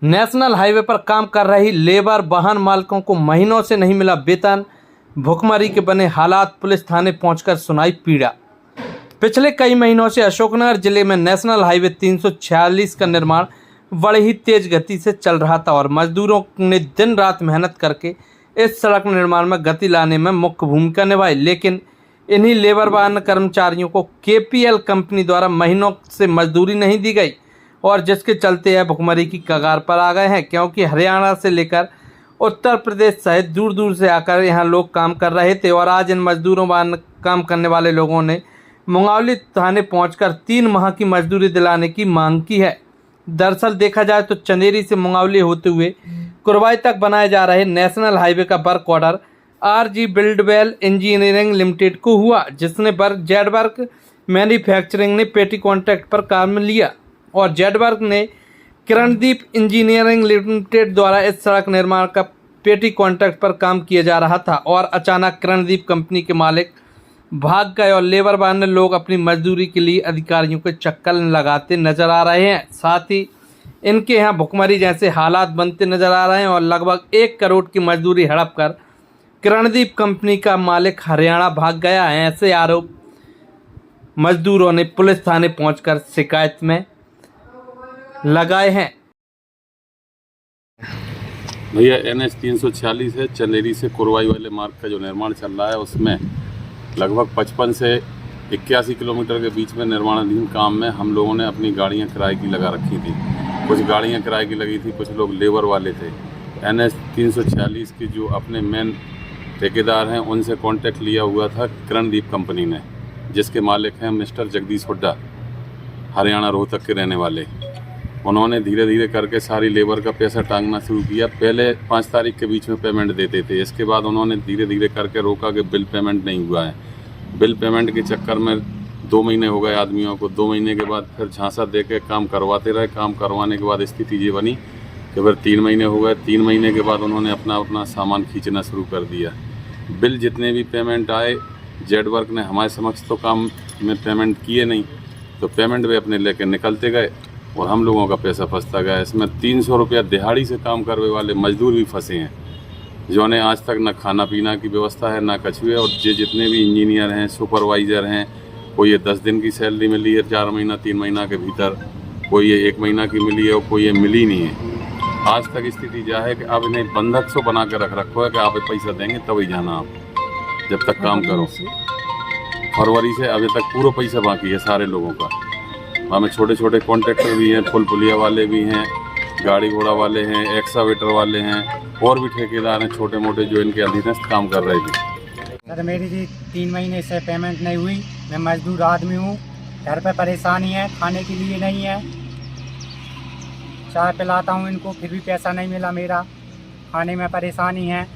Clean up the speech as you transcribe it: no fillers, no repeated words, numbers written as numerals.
National highway पर काम कर रही लेबर वाहन मालिकों को महीनों से नहीं मिला वेतन। भुखमरी के बने हालात, पुलिस थाने पहुंचकर सुनाई पीड़ा। पिछले कई महीनों से अशोकनगर जिले में नेशनल हाईवे 346 का निर्माण बड़ी ही तेज गति से चल रहा था और मजदूरों ने दिन रात मेहनत करके इस सड़क निर्माण में गति लाने में मुख्य भूमिका निभाई। लेकिन इन्हीं लेबर वाहन कर्मचारियों को केपीएल कंपनी द्वारा महीनों से मजदूरी नहीं दी गई और जिसके चलते यह भुखमरी की कगार पर आ गए हैं, क्योंकि हरियाणा से लेकर उत्तर प्रदेश सहित दूर दूर से आकर यहाँ लोग काम कर रहे थे। और आज इन मजदूरों वाहन काम करने वाले लोगों ने मुंगावली थाने पहुंचकर 3 माह की मजदूरी दिलाने की मांग की है। दरअसल देखा जाए तो चंदेरी से मुंगावली होते हुए कुरवाई तक बनाए जा रहे नेशनल हाईवे का work order RG Buildwell engineering limited को हुआ, जिसने जेडवर्क मैन्युफैक्चरिंग ने पेटी कॉन्ट्रैक्ट पर काम लिया और जेडवर्क ने किरणदीप इंजीनियरिंग लिमिटेड द्वारा इस सड़क निर्माण का पेटी कॉन्ट्रैक्ट पर काम किया जा रहा था। और अचानक किरणदीप कंपनी के मालिक भाग गए और लेबर वाले लोग अपनी मजदूरी के लिए अधिकारियों के चक्कर लगाते नजर आ रहे हैं। साथ ही इनके यहाँ भुखमरी जैसे हालात बनते नजर आ रहे हैं और लगभग 1 करोड़ की मजदूरी हड़प कर किरणदीप कंपनी का मालिक हरियाणा भाग गया है। ऐसे आरोप मजदूरों ने पुलिस थाने पहुंचकर शिकायत में लगाए हैं। भैया NH 346 है, चंदेरी से कुरवाई वाले मार्ग का जो निर्माण चल रहा है उसमें लगभग 55 से 81 किलोमीटर के बीच में निर्माणाधीन काम में हम लोगों ने अपनी गाड़ियां किराए की लगा रखी थी। कुछ गाड़ियां किराए की लगी थी, कुछ लोग लेबर वाले थे। NH 346 के जो अपने मेन ठेकेदार हैं उनसे कॉन्टैक्ट लिया हुआ था किरणदीप कंपनी ने, जिसके मालिक हैं मिस्टर जगदीश हुड्डा, हरियाणा रोहतक के रहने वाले। उन्होंने धीरे धीरे करके सारी लेबर का पैसा टांगना शुरू किया। पहले 5 तारीख के बीच में पेमेंट देते थे, इसके बाद उन्होंने धीरे धीरे करके रोका कि बिल पेमेंट नहीं हुआ है। बिल पेमेंट के चक्कर में 2 महीने हो गए आदमियों को। 2 महीने के बाद फिर झांसा दे के काम करवाते रहे। काम करवाने के बाद स्थिति ये बनी कि फिर 3 महीने हो गए। 3 महीने के बाद उन्होंने अपना सामान खींचना शुरू कर दिया। बिल जितने भी पेमेंट आए, जेडवर्क ने हमारे समक्ष तो काम में पेमेंट किए नहीं, तो पेमेंट वे अपने लेके निकलते गए और हम लोगों का पैसा फंसता गया। इसमें 300 रुपया दिहाड़ी से काम करने वाले मजदूर भी फंसे हैं, जो ने आज तक न खाना पीना की व्यवस्था है न कछुए। और जितने भी इंजीनियर हैं, सुपरवाइज़र हैं, कोई ये 10 दिन की सैलरी मिली है 4 महीना 3 महीना के भीतर, कोई ये 1 महीना की मिली है और कोई ये मिली नहीं है। आज तक स्थिति यह है कि अब इन्हें बंधक सो बना कर रख रखो है कि आप पैसा देंगे तभी जाना आप, जब तक काम करो। फरवरी से अभी तक पूरा पैसा बाकी है सारे लोगों का। हमें छोटे छोटे कॉन्ट्रैक्टर भी हैं, फुल पुलिया वाले भी हैं, गाड़ी घोड़ा वाले हैं, एक्सावेटर वाले हैं, और भी ठेकेदार हैं छोटे मोटे जो इनके अधीनस्थ काम कर रहे थे। सर मेरी जी 3 महीने से पेमेंट नहीं हुई। मैं मजदूर आदमी हूँ, घर पे परेशानी है, खाने के लिए नहीं है। चाय पिलाता हूँ इनको, फिर भी पैसा नहीं मिला मेरा, खाने में परेशानी है।